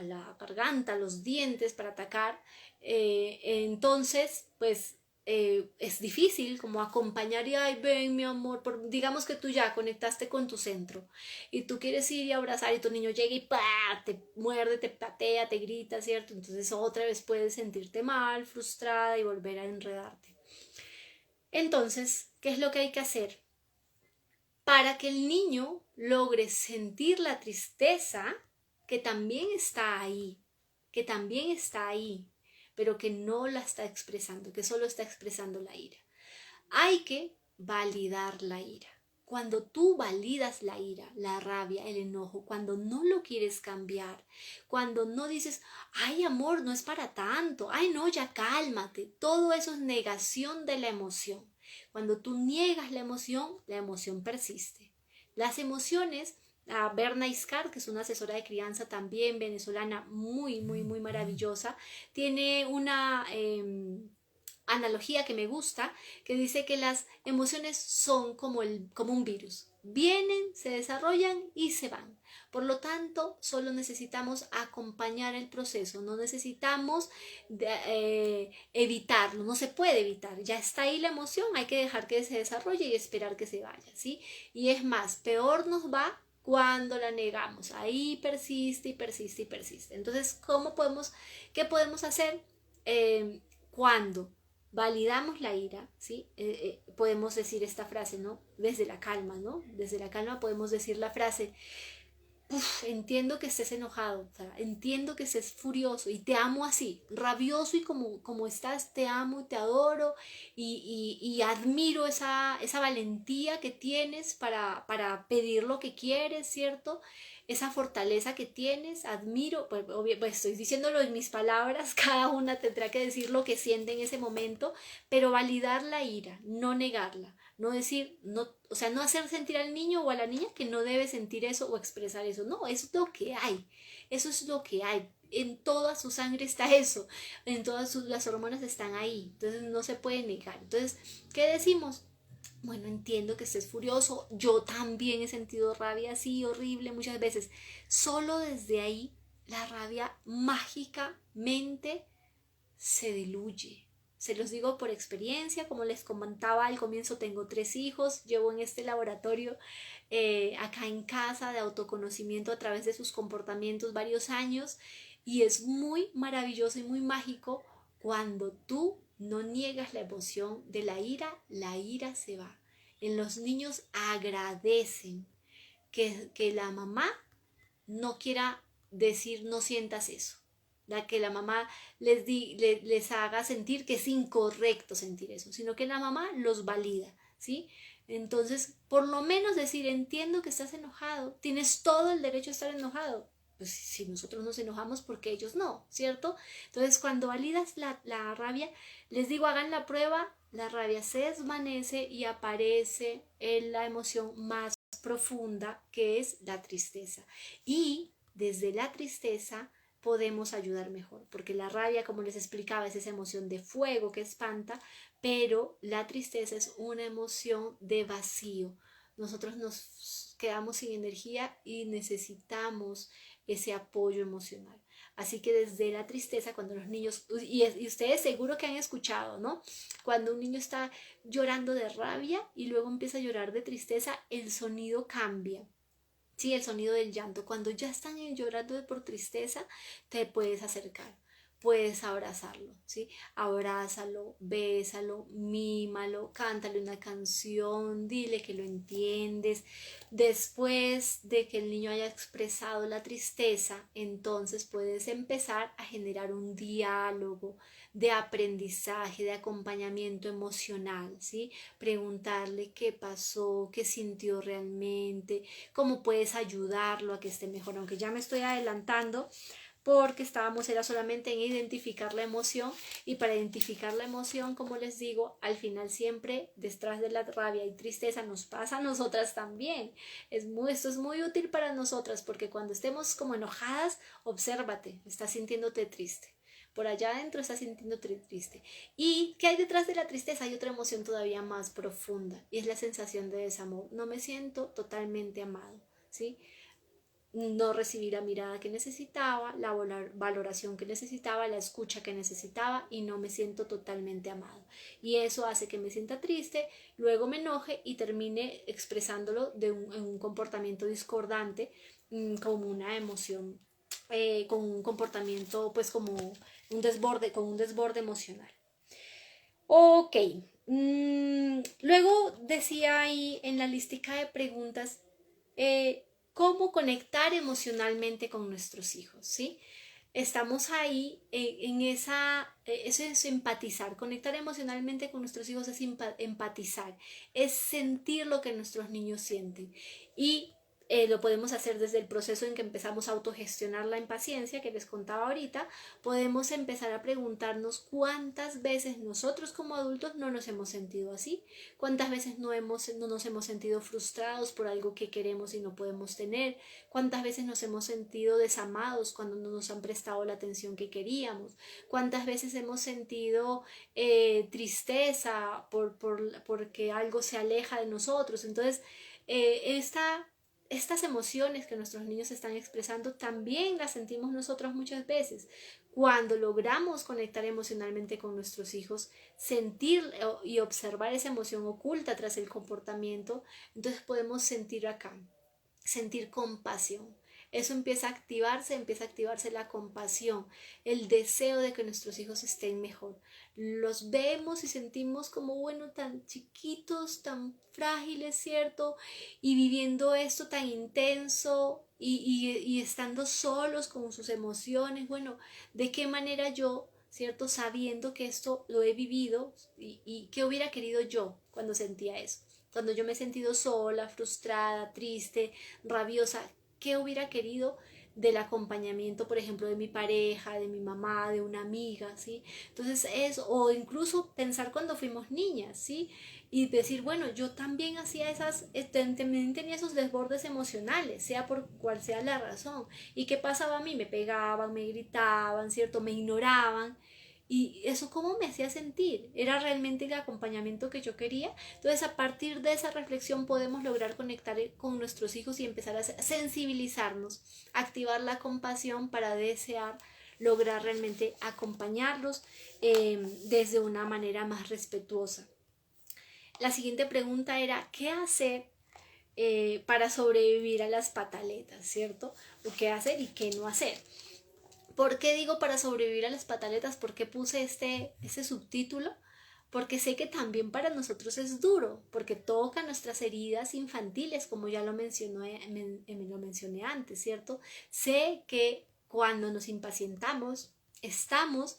S1: la garganta, a los dientes para atacar. Entonces, pues es difícil como acompañar y, ay, ven mi amor, digamos que tú ya conectaste con tu centro y tú quieres ir y abrazar y tu niño llega y ¡pah! Te muerde, te patea, te grita, ¿cierto? Entonces otra vez puedes sentirte mal, frustrada y volver a enredarte. Entonces, ¿qué es lo que hay que hacer? Para que el niño logre sentir la tristeza que también está ahí, que también está ahí, pero que no la está expresando, que solo está expresando la ira. Hay que validar la ira. Cuando tú validas la ira, la rabia, el enojo, cuando no lo quieres cambiar, cuando no dices, ay amor, no es para tanto, ay no, ya cálmate, todo eso es negación de la emoción. Cuando tú niegas la emoción persiste. Las emociones, a Berna Iscar, que es una asesora de crianza también venezolana muy, muy, muy maravillosa, tiene una analogía que me gusta, que dice que las emociones son como un virus. Vienen, se desarrollan y se van. Por lo tanto, solo necesitamos acompañar el proceso, no necesitamos evitarlo, no se puede evitar. Ya está ahí la emoción, hay que dejar que se desarrolle y esperar que se vaya, ¿sí? Y es más, peor nos va cuando la negamos. Ahí persiste y persiste y persiste. Entonces, qué podemos hacer cuando validamos la ira, ¿sí? Podemos decir esta frase, ¿no? Desde la calma, ¿no? Desde la calma podemos decir la frase, entiendo que estés enojado, o sea, entiendo que estés furioso y te amo así, rabioso y como estás, te amo y te adoro y admiro esa valentía que tienes para pedir lo que quieres, ¿cierto? Esa fortaleza que tienes, admiro, pues estoy diciéndolo en mis palabras, cada una tendrá que decir lo que siente en ese momento, pero validar la ira, no negarla, no decir, no, o sea, no hacer sentir al niño o a la niña que no debe sentir eso o expresar eso, no, eso es lo que hay, eso es lo que hay, en toda su sangre está eso, en las hormonas están ahí, entonces no se puede negar. Entonces, ¿qué decimos? Bueno, entiendo que estés furioso, yo también he sentido rabia así horrible muchas veces. Solo desde ahí la rabia mágicamente se diluye. Se los digo por experiencia, como les comentaba al comienzo, tengo 3 hijos, llevo en este laboratorio acá en casa de autoconocimiento a través de sus comportamientos varios años y es muy maravilloso y muy mágico cuando tú no niegas la emoción de la ira se va. En los niños agradecen que la mamá no quiera decir no sientas eso, que la mamá les haga sentir que es incorrecto sentir eso, sino que la mamá los valida, ¿sí? Entonces, por lo menos decir, entiendo que estás enojado, tienes todo el derecho a estar enojado. Pues si nosotros nos enojamos, porque ellos no, ¿cierto? Entonces, cuando validas la rabia, les digo, hagan la prueba, la rabia se desvanece y aparece en la emoción más profunda, que es la tristeza. Y desde la tristeza podemos ayudar mejor, porque la rabia, como les explicaba, es esa emoción de fuego que espanta, pero la tristeza es una emoción de vacío. Nosotros nos quedamos sin energía y necesitamos ese apoyo emocional. Así que desde la tristeza, cuando los niños, y ustedes seguro que han escuchado, ¿no? Cuando un niño está llorando de rabia y luego empieza a llorar de tristeza, el sonido cambia. Sí, el sonido del llanto. Cuando ya están llorando por tristeza, te puedes acercar, puedes abrazarlo, ¿sí? Abrázalo, bésalo, mímalo, cántale una canción, dile que lo entiendes. Después de que el niño haya expresado la tristeza, entonces puedes empezar a generar un diálogo de aprendizaje, de acompañamiento emocional, ¿sí? Preguntarle qué pasó, qué sintió realmente, cómo puedes ayudarlo a que esté mejor, aunque ya me estoy adelantando porque era solamente en identificar la emoción y para identificar la emoción, como les digo, al final siempre detrás de la rabia y tristeza nos pasa a nosotras también. Esto es muy útil para nosotras porque cuando estemos como enojadas, obsérvate, estás sintiéndote triste. Por allá adentro estás sintiéndote triste. ¿Y qué hay detrás de la tristeza? Hay otra emoción todavía más profunda y es la sensación de desamor. No me siento totalmente amado, ¿sí? No recibí la mirada que necesitaba, la valoración que necesitaba, la escucha que necesitaba y no me siento totalmente amado. Y eso hace que me sienta triste, luego me enoje y termine expresándolo en un comportamiento discordante, como una emoción, con un comportamiento pues como con un desborde emocional. Ok, luego decía ahí en la listica de preguntas, cómo conectar emocionalmente con nuestros hijos, ¿sí? Estamos ahí en eso es empatizar, conectar emocionalmente con nuestros hijos es empatizar, es sentir lo que nuestros niños sienten y lo podemos hacer desde el proceso en que empezamos a autogestionar la impaciencia que les contaba ahorita. Podemos empezar a preguntarnos cuántas veces nosotros como adultos no nos hemos sentido así, cuántas veces no nos hemos sentido frustrados por algo que queremos y no podemos tener, cuántas veces nos hemos sentido desamados cuando no nos han prestado la atención que queríamos, cuántas veces hemos sentido tristeza porque algo se aleja de nosotros. Entonces, estas emociones que nuestros niños están expresando también las sentimos nosotros muchas veces. Cuando logramos conectar emocionalmente con nuestros hijos, sentir y observar esa emoción oculta tras el comportamiento, entonces podemos sentir compasión. Eso empieza a activarse la compasión, el deseo de que nuestros hijos estén mejor. Los vemos y sentimos como, bueno, tan chiquitos, tan frágiles, ¿cierto? Y viviendo esto tan intenso y estando solos con sus emociones. Bueno, ¿de qué manera yo, ¿cierto? Sabiendo que esto lo he vivido y qué hubiera querido yo cuando sentía eso. Cuando yo me he sentido sola, frustrada, triste, rabiosa, ¿qué hubiera querido del acompañamiento, por ejemplo, de mi pareja, de mi mamá, de una amiga, ¿sí? Entonces o incluso pensar cuando fuimos niñas, ¿sí? Y decir, bueno, yo también hacía también tenía esos desbordes emocionales, sea por cual sea la razón. ¿Y qué pasaba a mí? Me pegaban, me gritaban, ¿cierto? Me ignoraban. ¿Y eso cómo me hacía sentir? ¿Era realmente el acompañamiento que yo quería? Entonces, a partir de esa reflexión podemos lograr conectar con nuestros hijos y empezar a sensibilizarnos, activar la compasión para desear lograr realmente acompañarlos desde una manera más respetuosa. La siguiente pregunta era, ¿qué hacer para sobrevivir a las pataletas, ¿cierto? ¿O qué hacer y qué no hacer? ¿Por qué digo para sobrevivir a las pataletas? ¿Por qué puse este subtítulo? Porque sé que también para nosotros es duro, porque toca nuestras heridas infantiles, como ya lo mencioné antes, ¿cierto? Sé que cuando nos impacientamos, estamos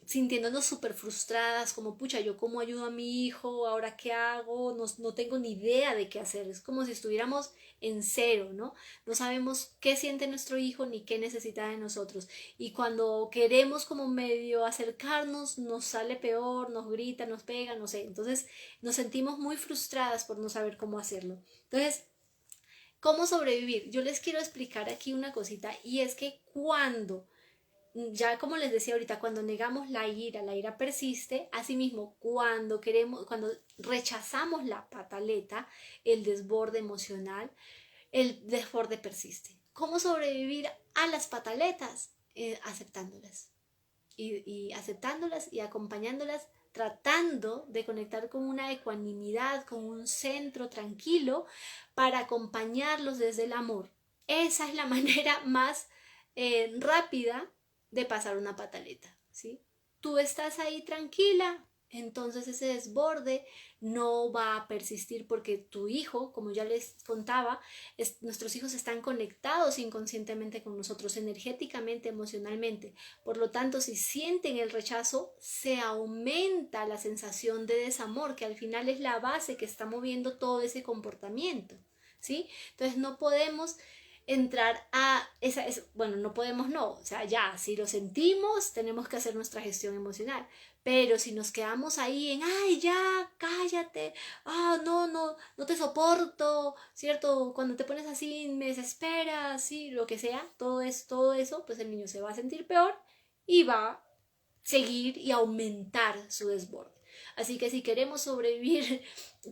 S1: sintiéndonos súper frustradas, como pucha, yo cómo ayudo a mi hijo, ahora qué hago, no tengo ni idea de qué hacer, es como si estuviéramos en cero, ¿no? No sabemos qué siente nuestro hijo ni qué necesita de nosotros, y cuando queremos como medio acercarnos, nos sale peor, nos grita, nos pega, no sé, entonces nos sentimos muy frustradas por no saber cómo hacerlo. Entonces, ¿cómo sobrevivir? Yo les quiero explicar aquí una cosita, y es que cuando ya como les decía ahorita, cuando negamos la ira persiste. Asimismo, cuando rechazamos la pataleta, el desborde emocional, el desborde persiste. ¿Cómo sobrevivir a las pataletas? Aceptándolas. Y aceptándolas y acompañándolas, tratando de conectar con una ecuanimidad, con un centro tranquilo, para acompañarlos desde el amor. Esa es la manera más rápida de pasar una pataleta, ¿sí? Tú estás ahí tranquila, entonces ese desborde no va a persistir porque tu hijo, como ya les contaba, nuestros hijos están conectados inconscientemente con nosotros, energéticamente, emocionalmente. Por lo tanto, si sienten el rechazo, se aumenta la sensación de desamor, que al final es la base que está moviendo todo ese comportamiento, ¿sí? Entonces no podemos entrar a bueno, no podemos, no, o sea, ya, si lo sentimos, tenemos que hacer nuestra gestión emocional, pero si nos quedamos ahí en, ay, ya, cállate, no te soporto, ¿cierto? Cuando te pones así, me desesperas, sí, lo que sea, todo eso, pues el niño se va a sentir peor y va a seguir y aumentar su desborde. Así que si queremos sobrevivir,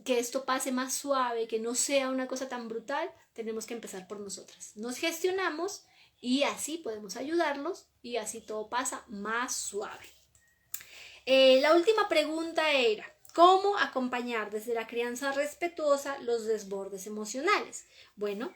S1: que esto pase más suave, que no sea una cosa tan brutal, tenemos que empezar por nosotras. Nos gestionamos y así podemos ayudarlos y así todo pasa más suave. La última pregunta era, ¿cómo acompañar desde la crianza respetuosa los desbordes emocionales? Bueno,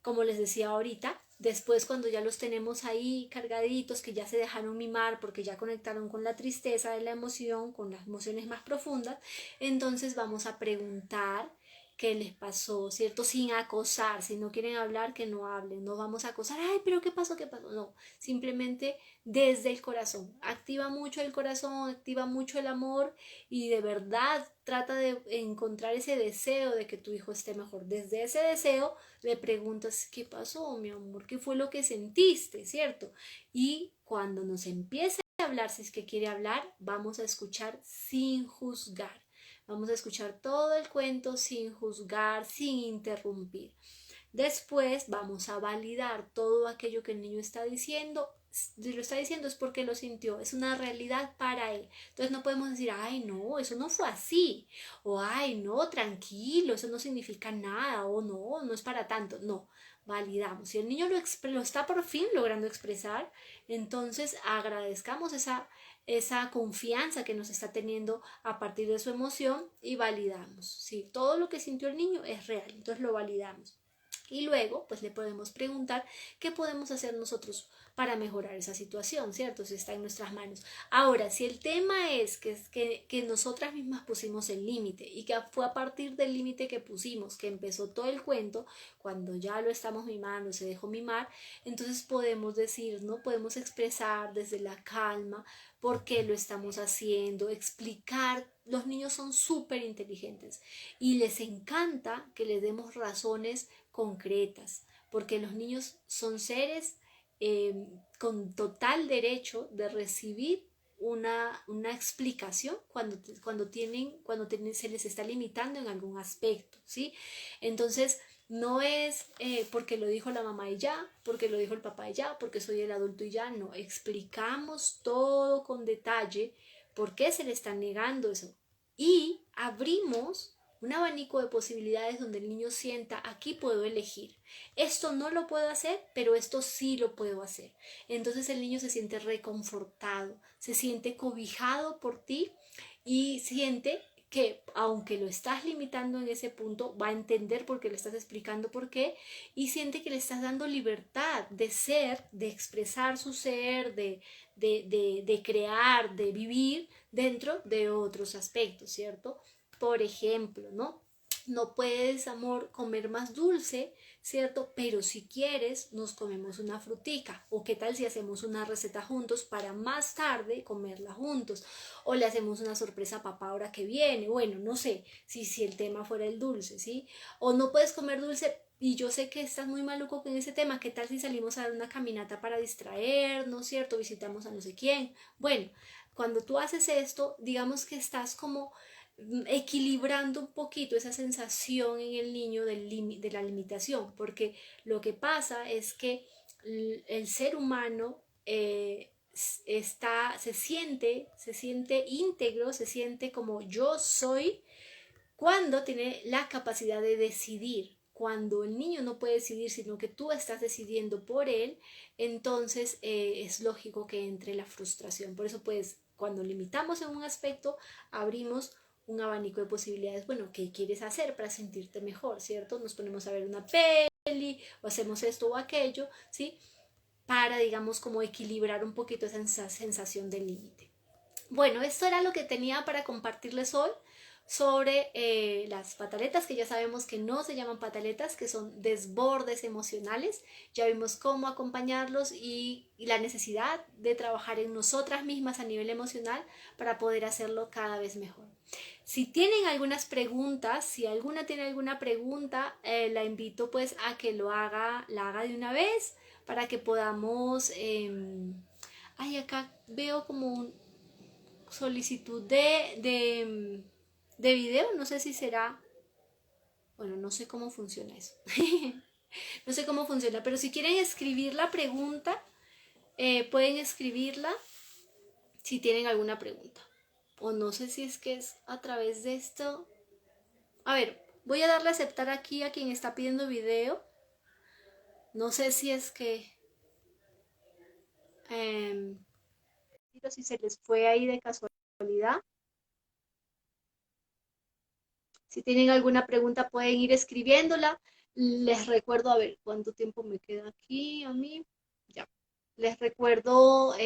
S1: como les decía ahorita, después cuando ya los tenemos ahí cargaditos, que ya se dejaron mimar porque ya conectaron con la tristeza de la emoción, con las emociones más profundas, entonces vamos a preguntar qué les pasó, ¿cierto? Sin acosar, si no quieren hablar, que no hablen, no vamos a acosar, ay, pero ¿qué pasó? ¿Qué pasó? No, simplemente desde el corazón. Activa mucho el corazón, activa mucho el amor y de verdad trata de encontrar ese deseo de que tu hijo esté mejor. Desde ese deseo le preguntas, ¿qué pasó, mi amor? ¿Qué fue lo que sentiste? ¿Cierto? Y cuando nos empiece a hablar, si es que quiere hablar, vamos a escuchar sin juzgar. Vamos a escuchar todo el cuento sin juzgar, sin interrumpir. Después vamos a validar todo aquello que el niño está diciendo. Si lo está diciendo es porque lo sintió, es una realidad para él. Entonces no podemos decir, ay no, eso no fue así, o ay no, tranquilo, eso no significa nada, o no, no es para tanto. No, validamos. Si el niño lo está por fin logrando expresar, entonces agradezcamos esa confianza que nos está teniendo a partir de su emoción y validamos. Si todo lo que sintió el niño es real, entonces lo validamos. Y luego, pues le podemos preguntar qué podemos hacer nosotros para mejorar esa situación, ¿cierto? Si está en nuestras manos. Ahora, si el tema es que nosotras mismas pusimos el límite y que fue a partir del límite que pusimos que empezó todo el cuento, cuando ya lo estamos mimando, se dejó mimar, entonces podemos decir, ¿no? Podemos expresar desde la calma por qué lo estamos haciendo, explicar. Los niños son súper inteligentes y les encanta que les demos razones concretas, porque los niños son seres con total derecho de recibir una explicación cuando se les está limitando en algún aspecto, ¿sí? Entonces, No es porque lo dijo la mamá y ya, porque lo dijo el papá y ya, porque soy el adulto y ya. No, explicamos todo con detalle por qué se le está negando eso. Y abrimos un abanico de posibilidades donde el niño sienta, aquí puedo elegir. Esto no lo puedo hacer, pero esto sí lo puedo hacer. Entonces el niño se siente reconfortado, se siente cobijado por ti y siente que aunque lo estás limitando en ese punto, va a entender por qué le estás explicando por qué y siente que le estás dando libertad de ser, de expresar su ser, de crear, de vivir dentro de otros aspectos, ¿cierto? Por ejemplo, ¿no? No puedes, amor, comer más dulce, ¿cierto? Pero si quieres, nos comemos una frutica. ¿O qué tal si hacemos una receta juntos para más tarde comerla juntos? O le hacemos una sorpresa a papá ahora que viene. Bueno, no sé si el tema fuera el dulce, ¿sí? O no puedes comer dulce y yo sé que estás muy maluco con ese tema. ¿Qué tal si salimos a dar una caminata para distraernos, ¿cierto? Visitamos a no sé quién. Bueno, cuando tú haces esto, digamos que estás como equilibrando un poquito esa sensación en el niño de la limitación, porque lo que pasa es que el ser humano se siente íntegro, se siente como yo soy cuando tiene la capacidad de decidir. Cuando el niño no puede decidir, sino que tú estás decidiendo por él, entonces es lógico que entre la frustración. Por eso, pues, cuando limitamos en un aspecto, abrimos un abanico de posibilidades. Bueno, ¿qué quieres hacer para sentirte mejor, cierto? Nos ponemos a ver una peli o hacemos esto o aquello, ¿sí? Para, digamos, como equilibrar un poquito esa sensación del límite. Bueno, esto era lo que tenía para compartirles hoy sobre las pataletas, que ya sabemos que no se llaman pataletas, que son desbordes emocionales. Ya vimos cómo acompañarlos y la necesidad de trabajar en nosotras mismas a nivel emocional para poder hacerlo cada vez mejor. Si tienen algunas preguntas, si alguna tiene alguna pregunta, la invito pues a que la haga de una vez para que podamos... ay, acá veo como solicitud de video, no sé si será, bueno, no sé cómo funciona eso. No sé cómo funciona, pero si quieren escribir la pregunta, pueden escribirla si tienen alguna pregunta. O no sé si es que es a través de esto. A ver, voy a darle a aceptar aquí a quien está pidiendo video. No sé si es que... Eh, si se les fue ahí de casualidad. Si tienen alguna pregunta pueden ir escribiéndola. Les recuerdo, a ver, ¿cuánto tiempo me queda aquí a mí? Ya. Les recuerdo,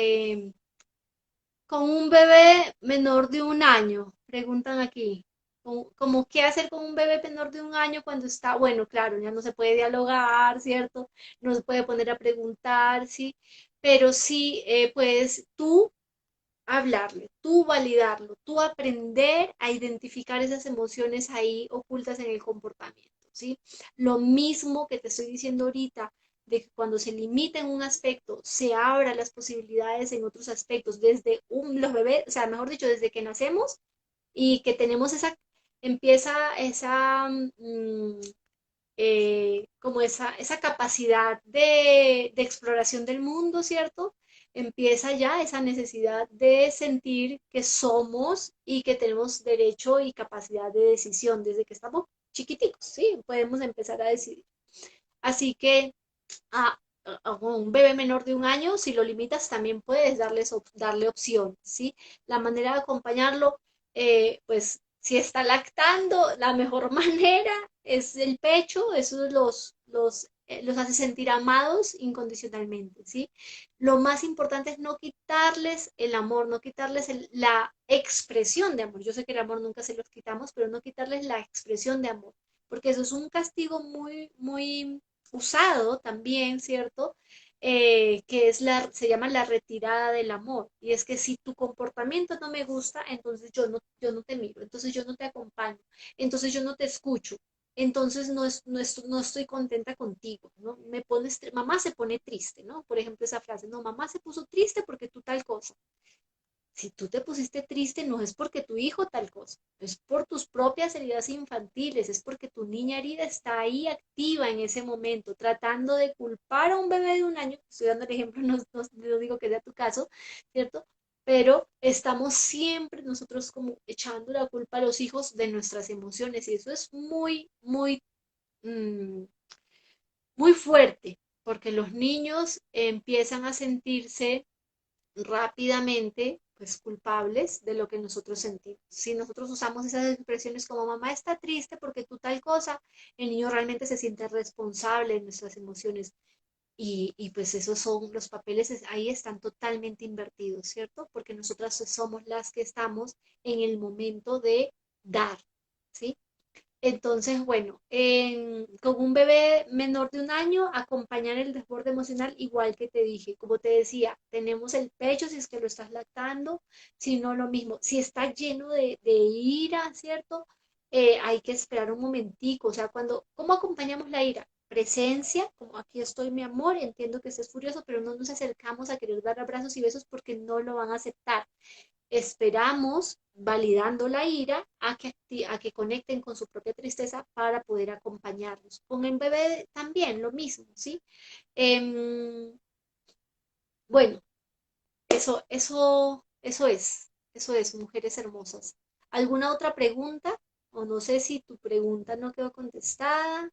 S1: con un bebé menor de un año, preguntan aquí. Como qué hacer con un bebé menor de un año cuando está, bueno, claro, ya no se puede dialogar, ¿cierto? No se puede poner a preguntar, ¿sí? Pero sí, puedes tú hablarle, tú validarlo, tú aprender a identificar esas emociones ahí ocultas en el comportamiento, ¿sí? Lo mismo que te estoy diciendo ahorita, de que cuando se limita en un aspecto, se abra las posibilidades en otros aspectos, desde los bebés, o sea, mejor dicho, desde que nacemos y que tenemos empieza esa, como esa capacidad de exploración del mundo, ¿cierto? Empieza ya esa necesidad de sentir que somos y que tenemos derecho y capacidad de decisión desde que estamos chiquiticos, ¿sí? Podemos empezar a decidir. Así que a, a un bebé menor de un año, si lo limitas, también puedes darle opción, ¿sí? La manera de acompañarlo, pues si está lactando, la mejor manera es el pecho, eso los hace sentir amados incondicionalmente, ¿sí? Lo más importante es no quitarles el amor, no quitarles la expresión de amor. Yo sé que el amor nunca se los quitamos, pero no quitarles la expresión de amor, porque eso es un castigo muy, muy usado también, ¿cierto? Que se llama la retirada del amor. Y es que si tu comportamiento no me gusta, entonces yo no te miro, entonces yo no te acompaño, entonces yo no te escucho, entonces no estoy contenta contigo, ¿no? Mamá se pone triste, ¿no? Por ejemplo, esa frase, no, mamá se puso triste porque tú tal cosa. Si tú te pusiste triste, no es porque tu hijo tal cosa, es por tus propias heridas infantiles, es porque tu niña herida está ahí activa en ese momento, tratando de culpar a un bebé de 1 año. Estoy dando el ejemplo, no digo que sea tu caso, ¿cierto? Pero estamos siempre nosotros como echando la culpa a los hijos de nuestras emociones y eso es muy, muy, mm, muy fuerte, porque los niños empiezan a sentirse rápidamente pues culpables de lo que nosotros sentimos. Si nosotros usamos esas expresiones como mamá está triste porque tú tal cosa, el niño realmente se siente responsable de nuestras emociones y pues esos son los papeles, ahí están totalmente invertidos, ¿cierto? Porque nosotras somos las que estamos en el momento de dar, ¿sí? Entonces, bueno, con un bebé menor de 1 año, acompañar el desborde emocional, igual que te dije, como te decía, tenemos el pecho si es que lo estás lactando, si no lo mismo, si está lleno de ira, ¿cierto? Hay que esperar un momentico, o sea, ¿cómo acompañamos la ira? Presencia, como aquí estoy mi amor, entiendo que estés furioso, pero no nos acercamos a querer dar abrazos y besos porque no lo van a aceptar. Esperamos, validando la ira, a que conecten con su propia tristeza para poder acompañarlos. Con el bebé también lo mismo, ¿sí? Em, bueno, eso es, mujeres hermosas. ¿Alguna otra pregunta? O no sé si tu pregunta no quedó contestada.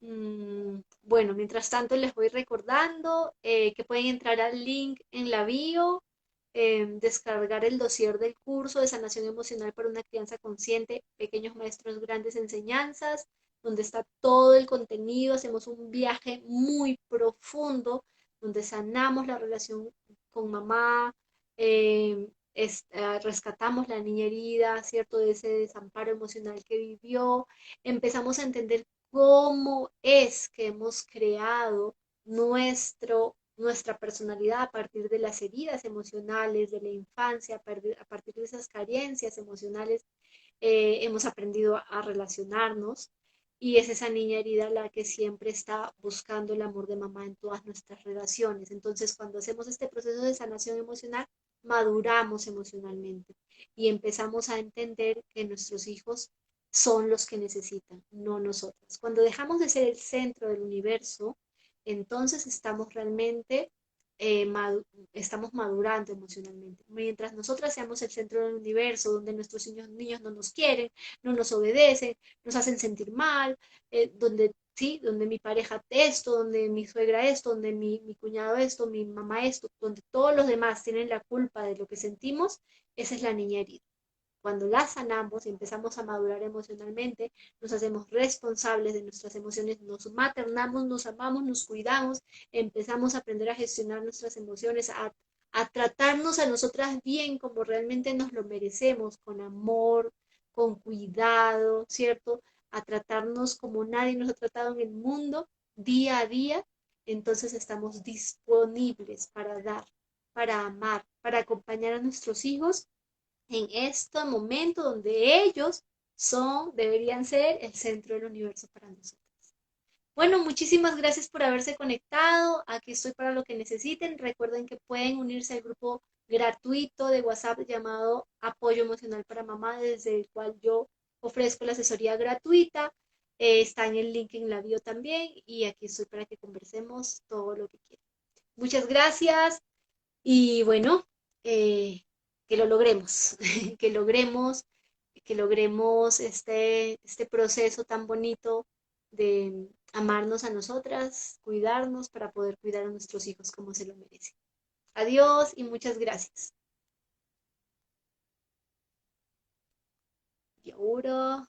S1: Bueno, mientras tanto les voy recordando que pueden entrar al link en la bio, descargar el dossier del curso de sanación emocional para una crianza consciente, pequeños maestros, grandes enseñanzas, donde está todo el contenido. Hacemos un viaje muy profundo, donde sanamos la relación con mamá, rescatamos la niña herida, ¿cierto? De ese desamparo emocional que vivió. Empezamos a entender cómo es que hemos creado nuestra personalidad a partir de las heridas emocionales de la infancia, a partir de esas carencias emocionales, hemos aprendido a relacionarnos y es esa niña herida la que siempre está buscando el amor de mamá en todas nuestras relaciones. Entonces, cuando hacemos este proceso de sanación emocional, maduramos emocionalmente y empezamos a entender que nuestros hijos son los que necesitan, no nosotras. Cuando dejamos de ser el centro del universo, entonces estamos madurando emocionalmente. Mientras nosotras seamos el centro del universo, donde nuestros niños no nos quieren, no nos obedecen, nos hacen sentir mal, donde, sí, donde mi pareja esto, donde mi suegra esto, donde mi cuñado esto, mi mamá esto, donde todos los demás tienen la culpa de lo que sentimos, esa es la niña herida. Cuando la sanamos y empezamos a madurar emocionalmente, nos hacemos responsables de nuestras emociones, nos maternamos, nos amamos, nos cuidamos, empezamos a aprender a gestionar nuestras emociones, a tratarnos a nosotras bien como realmente nos lo merecemos, con amor, con cuidado, ¿cierto? A tratarnos como nadie nos ha tratado en el mundo, día a día. Entonces estamos disponibles para dar, para amar, para acompañar a nuestros hijos en este momento donde ellos deberían ser el centro del universo para nosotros. Bueno, muchísimas gracias por haberse conectado. Aquí estoy para lo que necesiten. Recuerden que pueden unirse al grupo gratuito de WhatsApp llamado Apoyo Emocional para Mamá, desde el cual yo ofrezco la asesoría gratuita. Está en el link en la bio también y aquí estoy para que conversemos todo lo que quieran. Muchas gracias. Y bueno, que lo logremos, que logremos, que logremos este proceso tan bonito de amarnos a nosotras, cuidarnos para poder cuidar a nuestros hijos como se lo merecen. Adiós y muchas gracias. Y ahora...